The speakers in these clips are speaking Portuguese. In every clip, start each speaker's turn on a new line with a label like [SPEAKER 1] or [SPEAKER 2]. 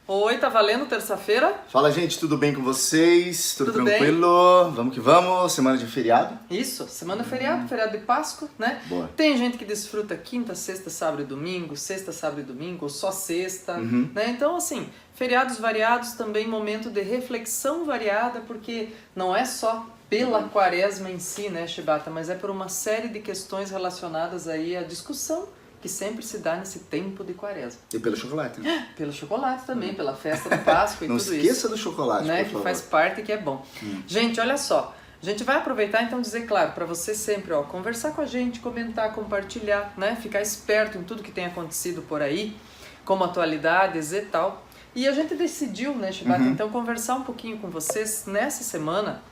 [SPEAKER 1] Oi, tá valendo terça-feira?
[SPEAKER 2] Fala, gente, tudo bem com vocês? Tudo
[SPEAKER 1] tranquilo?
[SPEAKER 2] Bem? Vamos que vamos, semana de feriado.
[SPEAKER 1] Isso, semana feriado, feriado de Páscoa, né?
[SPEAKER 2] Boa.
[SPEAKER 1] Tem gente que desfruta quinta, sexta, sábado e domingo, sexta, sábado e domingo, ou só sexta, né? Então, assim, feriados variados também, momento de reflexão variada, porque não é só pela quaresma em si, né, Shibata, mas é por uma série de questões relacionadas aí à discussão que sempre se dá nesse tempo de quaresma.
[SPEAKER 2] E pelo chocolate, né?
[SPEAKER 1] Pelo chocolate também, pela festa da Páscoa e
[SPEAKER 2] Não
[SPEAKER 1] tudo isso.
[SPEAKER 2] Não esqueça do chocolate,
[SPEAKER 1] né?
[SPEAKER 2] por
[SPEAKER 1] Que
[SPEAKER 2] favor.
[SPEAKER 1] faz parte e que é bom. Gente, olha só. A gente vai aproveitar então dizer, claro, para você sempre, ó, conversar com a gente, comentar, compartilhar, né? Ficar esperto em tudo que tem acontecido por aí, como atualidades e tal. E a gente decidiu, né, Shibata, então conversar um pouquinho com vocês nessa semana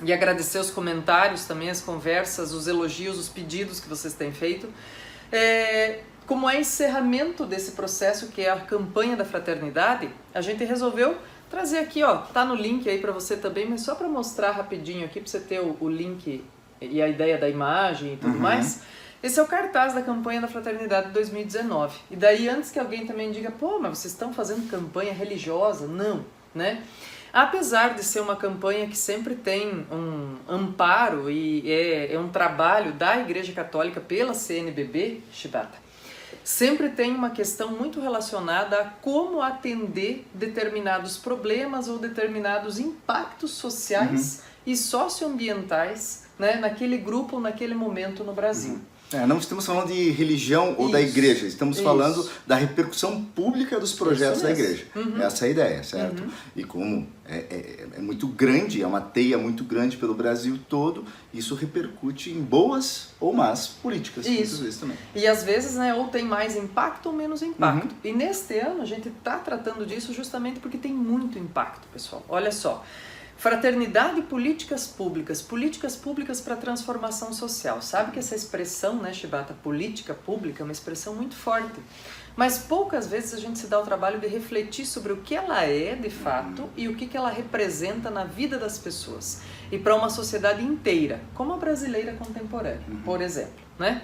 [SPEAKER 1] e agradecer os comentários também, as conversas, os elogios, os pedidos que vocês têm feito. Como é encerramento desse processo que é a campanha da fraternidade, a gente resolveu trazer aqui, ó, tá no link aí para você também, mas só para mostrar rapidinho aqui, para você ter o link e a ideia da imagem e tudo mais. Esse é o cartaz da campanha da fraternidade de 2019. E daí, antes que alguém também diga, pô, mas vocês estão fazendo campanha religiosa? Não, né? Apesar de ser uma campanha que sempre tem um amparo e é um trabalho da Igreja Católica pela CNBB, Shibata, sempre tem uma questão muito relacionada a como atender determinados problemas ou determinados impactos sociais e socioambientais, né, naquele grupo ou naquele momento no Brasil.
[SPEAKER 2] Não estamos falando de religião ou da igreja, estamos falando da repercussão pública dos projetos da igreja. Essa é a ideia, certo? E como é muito grande, é uma teia muito grande pelo Brasil todo, isso repercute em boas ou más políticas, muitas vezes também.
[SPEAKER 1] E às vezes, né, ou tem mais impacto ou menos impacto. E neste ano a gente está tratando disso justamente porque tem muito impacto, pessoal. Olha só. Fraternidade e políticas públicas para transformação social. Sabe que essa expressão, né, Shibata, política pública, é uma expressão muito forte. Mas poucas vezes a gente se dá o trabalho de refletir sobre o que ela é, de fato, e o que ela representa na vida das pessoas. E para uma sociedade inteira, como a brasileira contemporânea, por exemplo, né?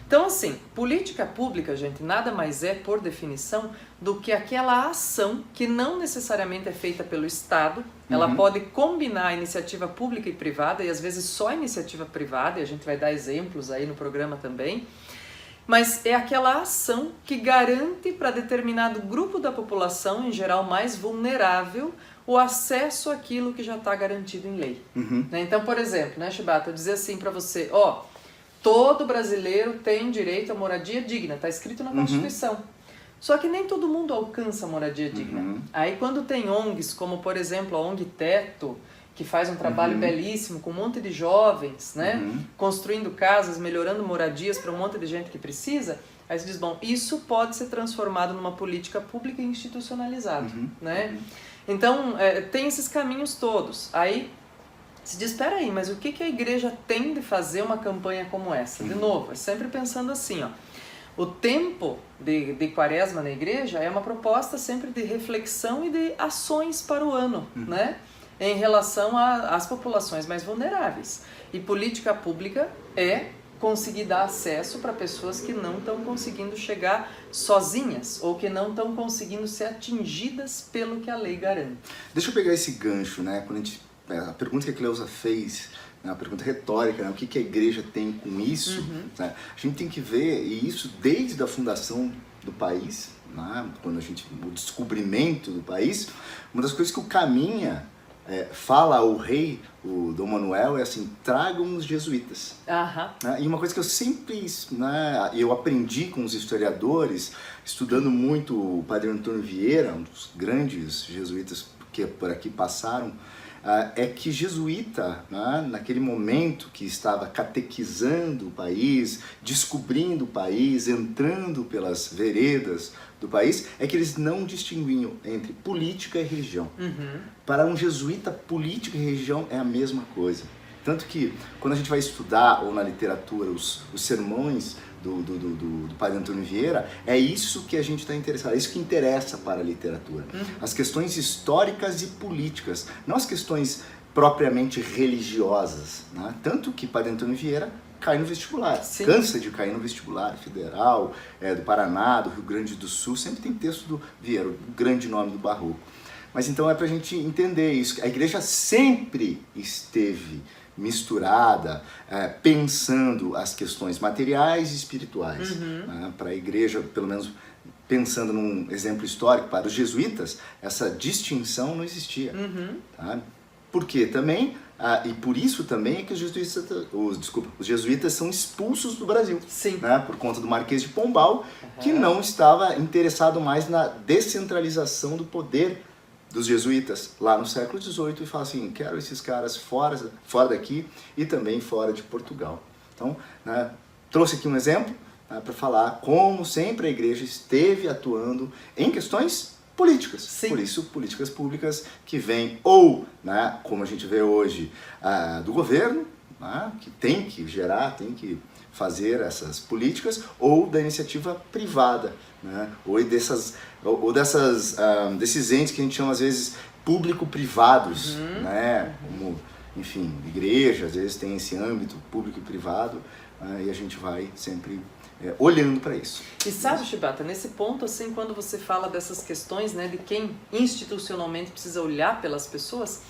[SPEAKER 1] Então, assim, política pública, gente, nada mais é, por definição, do que aquela ação que não necessariamente é feita pelo Estado. Ela pode combinar a iniciativa pública e privada, e às vezes só a iniciativa privada, e a gente vai dar exemplos aí no programa também. Mas é aquela ação que garante para determinado grupo da população, em geral mais vulnerável, o acesso àquilo que já está garantido em lei. Então, por exemplo, né, Shibata, eu dizer assim para você, ó, todo brasileiro tem direito à moradia digna, está escrito na Constituição. Só que nem todo mundo alcança a moradia digna. Aí quando tem ONGs, como por exemplo a ONG Teto, que faz um trabalho belíssimo com um monte de jovens, né, construindo casas, melhorando moradias para um monte de gente que precisa, aí você diz, bom, isso pode ser transformado numa política pública e institucionalizada, né? Então, tem esses caminhos todos. Aí se diz, espera aí, mas o que a igreja tem de fazer uma campanha como essa? De novo, é sempre pensando assim, ó, o tempo de quaresma na igreja é uma proposta sempre de reflexão e de ações para o ano, né? Em relação às populações mais vulneráveis. E política pública é conseguir dar acesso para pessoas que não estão conseguindo chegar sozinhas ou que não estão conseguindo ser atingidas pelo que a lei garante.
[SPEAKER 2] Deixa eu pegar esse gancho, né? Quando a pergunta que a Cleusa fez, né, uma pergunta retórica, né, o que a igreja tem com isso, né, a gente tem que ver, e isso desde a fundação do país, né, quando o descobrimento do país, uma das coisas que o Caminha fala ao rei, o Dom Manuel, é assim, tragam os jesuítas. Né, e uma coisa que eu sempre, né, eu aprendi com os historiadores, estudando muito o Padre Antônio Vieira, um dos grandes jesuítas que por aqui passaram, é que jesuíta, né, naquele momento que estava catequizando o país, descobrindo o país, entrando pelas veredas do país, é que eles não distinguiam entre política e religião. Para um jesuíta, política e religião é a mesma coisa. Tanto que, quando a gente vai estudar, ou na literatura, os sermões do Padre Antônio Vieira, é isso que a gente está interessado, é isso que interessa para a literatura. As questões históricas e políticas, não as questões propriamente religiosas, né? Tanto que Padre Antônio Vieira cai no vestibular.
[SPEAKER 1] Sim.
[SPEAKER 2] Cansa de cair no vestibular federal, do Paraná, do Rio Grande do Sul, sempre tem texto do Vieira, o grande nome do barroco. Mas então é para a gente entender isso. A igreja sempre esteve misturada, pensando as questões materiais e espirituais. Para a igreja, pelo menos pensando num exemplo histórico, para os jesuítas, essa distinção não existia. Tá? Porque também, e por isso também é que os jesuítas são expulsos do Brasil.
[SPEAKER 1] Sim.
[SPEAKER 2] Né? Por conta do Marquês de Pombal, que não estava interessado mais na descentralização do poder dos jesuítas lá no século XVIII e fala assim, quero esses caras fora daqui e também fora de Portugal. Então, né, trouxe aqui um exemplo para falar como sempre a igreja esteve atuando em questões políticas.
[SPEAKER 1] Sim.
[SPEAKER 2] Por isso, políticas públicas que vêm ou, né, como a gente vê hoje, do governo, né, que tem que gerar, tem que fazer essas políticas, ou da iniciativa privada, né, ou desses entes que a gente chama às vezes público-privados, né, como, enfim, igreja, às vezes tem esse âmbito público e privado, e a gente vai sempre olhando para isso.
[SPEAKER 1] E sabe, Shibata, nesse ponto, assim, quando você fala dessas questões, né, de quem institucionalmente precisa olhar pelas pessoas,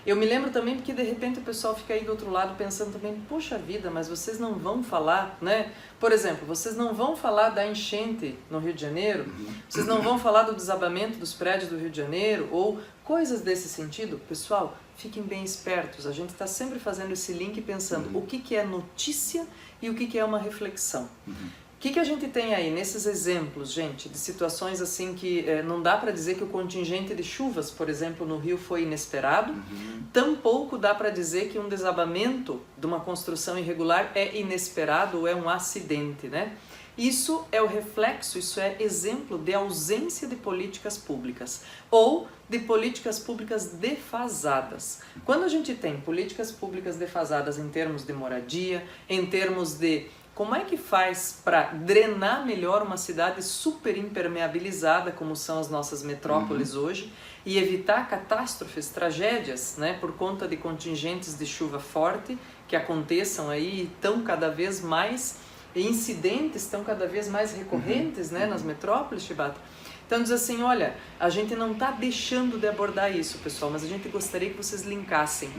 [SPEAKER 1] eu me lembro também porque de repente o pessoal fica aí do outro lado pensando também, puxa vida, mas vocês não vão falar, né? Por exemplo, vocês não vão falar da enchente no Rio de Janeiro, vocês não vão falar do desabamento dos prédios do Rio de Janeiro, ou coisas desse sentido. Pessoal, fiquem bem espertos, a gente está sempre fazendo esse link pensando o que é notícia e o que é uma reflexão. O que a gente tem aí nesses exemplos, gente, de situações assim que não dá para dizer que o contingente de chuvas, por exemplo, no Rio foi inesperado, tampouco dá para dizer que um desabamento de uma construção irregular é inesperado ou é um acidente, né? Isso é o reflexo, isso é exemplo de ausência de políticas públicas ou de políticas públicas defasadas. Quando a gente tem políticas públicas defasadas em termos de moradia, em termos de como é que faz para drenar melhor uma cidade super impermeabilizada, como são as nossas metrópoles hoje, e evitar catástrofes, tragédias, né, por conta de contingentes de chuva forte que aconteçam aí e estão cada vez mais, incidentes estão cada vez mais recorrentes, né, nas metrópoles, Shibata? Então diz assim, olha, a gente não está deixando de abordar isso, pessoal, mas a gente gostaria que vocês linkassem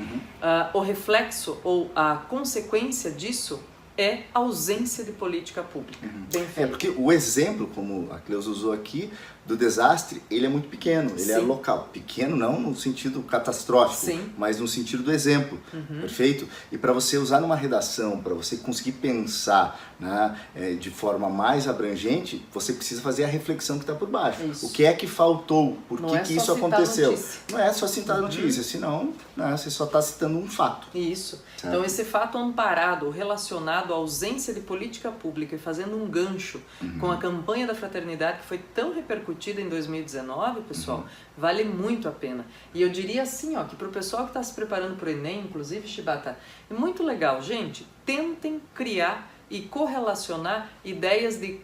[SPEAKER 1] o reflexo ou a consequência disso é ausência de política pública. Bem feito.
[SPEAKER 2] Porque o exemplo, como a Cleusa usou aqui, do desastre, ele é muito pequeno, ele é local. Pequeno não no sentido catastrófico, mas no sentido do exemplo, perfeito? E para você usar numa redação, para você conseguir pensar, né, de forma mais abrangente, você precisa fazer a reflexão que está por baixo. O que é que faltou? Por que isso aconteceu? Não é só citar a notícia, senão, né, você só está citando um fato.
[SPEAKER 1] Isso.
[SPEAKER 2] Certo?
[SPEAKER 1] Então esse fato amparado, relacionado à ausência de política pública e fazendo um gancho com a campanha da fraternidade que foi tão repercutida em 2019, pessoal, vale muito a pena. E eu diria assim, ó, que para o pessoal que está se preparando para o Enem, inclusive, Shibata, é muito legal, gente, tentem criar e correlacionar ideias de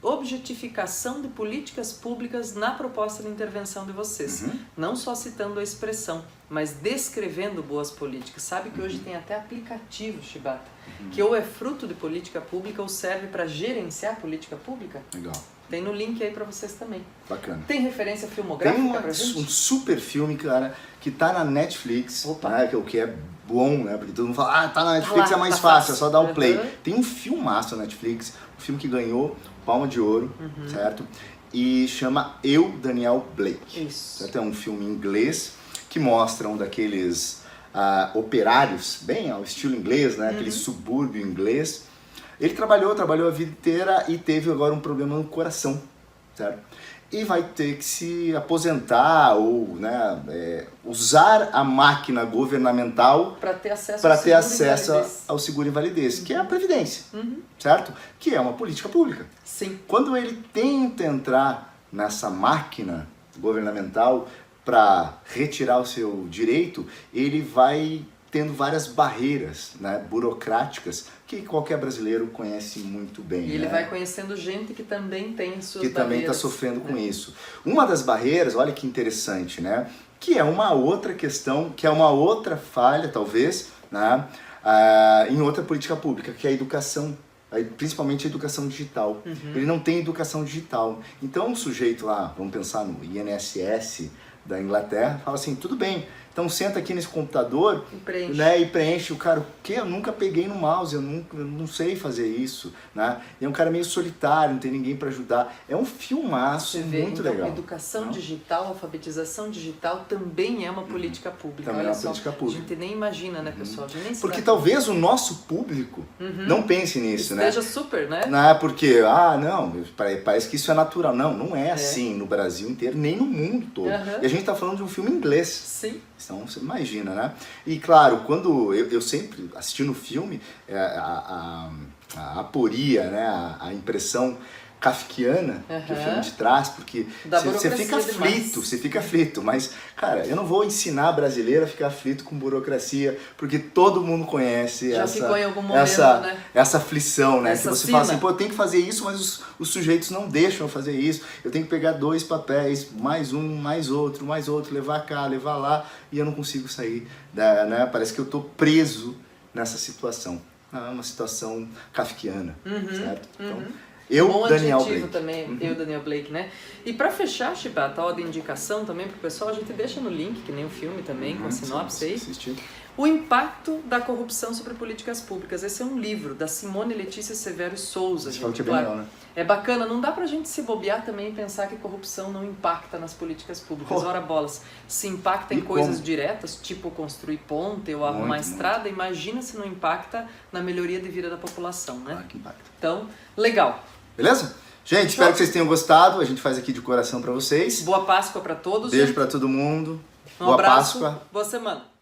[SPEAKER 1] objetificação de políticas públicas na proposta de intervenção de vocês. Não só citando a expressão, mas descrevendo boas políticas. Sabe que hoje tem até aplicativo, Shibata, que ou é fruto de política pública ou serve para gerenciar política pública.
[SPEAKER 2] Legal.
[SPEAKER 1] Tem no link aí pra vocês também.
[SPEAKER 2] Bacana.
[SPEAKER 1] Tem referência filmográfica pra gente?
[SPEAKER 2] Tem um super filme, cara, que tá na Netflix, né, o que é bom, né, porque todo mundo fala, tá na Netflix, é mais fácil, é só dar o play. Tem um filmaço na Netflix, um filme que ganhou Palma de Ouro, certo? E chama Eu, Daniel Blake.
[SPEAKER 1] Isso.
[SPEAKER 2] Certo? É um filme em inglês que mostra um daqueles operários, bem ao estilo inglês, né, aquele subúrbio inglês. Ele trabalhou a vida inteira e teve agora um problema no coração, certo? E vai ter que se aposentar ou, né, usar a máquina governamental para ter acesso ao seguro-invalidez, que é a Previdência, certo? Que é uma política pública.
[SPEAKER 1] Sim.
[SPEAKER 2] Quando ele tenta entrar nessa máquina governamental para retirar o seu direito, ele vai tendo várias barreiras, né, burocráticas que qualquer brasileiro conhece muito bem.
[SPEAKER 1] E ele
[SPEAKER 2] né?
[SPEAKER 1] vai conhecendo gente que também tem suas
[SPEAKER 2] que
[SPEAKER 1] barreiras.
[SPEAKER 2] também está sofrendo com isso. Uma das barreiras, olha que interessante, né, que é uma outra questão, que é uma outra falha, talvez, né, em outra política pública, que é a educação. Principalmente a educação digital. Ele não tem educação digital. Então o sujeito lá, vamos pensar no INSS da Inglaterra, fala assim, tudo bem, então senta aqui nesse computador e preenche. O cara, o quê? Eu nunca peguei no mouse, eu não sei fazer isso. Né? E é um cara meio solitário, não tem ninguém para ajudar. É um filmaço muito
[SPEAKER 1] então,
[SPEAKER 2] legal.
[SPEAKER 1] Educação digital, alfabetização digital também é uma política pública.
[SPEAKER 2] Também é uma política pública.
[SPEAKER 1] A gente nem imagina, né, pessoal?
[SPEAKER 2] Porque talvez o nosso público não pense nisso,
[SPEAKER 1] esteja super, né?
[SPEAKER 2] Não é porque, não, parece que isso é natural. Não é assim no Brasil inteiro, nem no mundo todo. E a gente está falando de um filme inglês.
[SPEAKER 1] Sim.
[SPEAKER 2] Então você imagina, né? E claro, quando eu sempre assistindo o filme, a aporia, né? A impressão kafkiana que o filme te traz, porque você fica aflito, mas, cara, eu não vou ensinar a brasileira a ficar aflito com burocracia, porque todo mundo conhece essa aflição, né? Que você fala assim, pô, eu tenho que fazer isso, mas os sujeitos não deixam eu fazer isso, eu tenho que pegar 2 papéis, mais um, mais outro, levar cá, levar lá, e eu não consigo sair, né? Parece que eu tô preso nessa situação. É uma situação kafkiana, certo? Então, Daniel Blake.
[SPEAKER 1] Também, Daniel Blake, né? E pra fechar, Chibata, a ordem de indicação também pro pessoal, a gente deixa no link, que nem o filme também, com a sinopse aí. O Impacto da Corrupção sobre Políticas Públicas. Esse é um livro da Simone Letícia Severo Souza. Gente,
[SPEAKER 2] legal, né?
[SPEAKER 1] É bacana, não dá pra gente se bobear também e pensar que corrupção não impacta nas políticas públicas. Ora bolas, se impacta em coisas diretas, tipo construir ponte ou arrumar estrada, imagina se não impacta na melhoria de vida da população, né?
[SPEAKER 2] Que impacta.
[SPEAKER 1] Então, legal.
[SPEAKER 2] Beleza? Gente, espero que vocês tenham gostado. A gente faz aqui de coração pra vocês.
[SPEAKER 1] Boa Páscoa pra todos.
[SPEAKER 2] Beijo pra todo mundo.
[SPEAKER 1] Um abraço. Boa semana.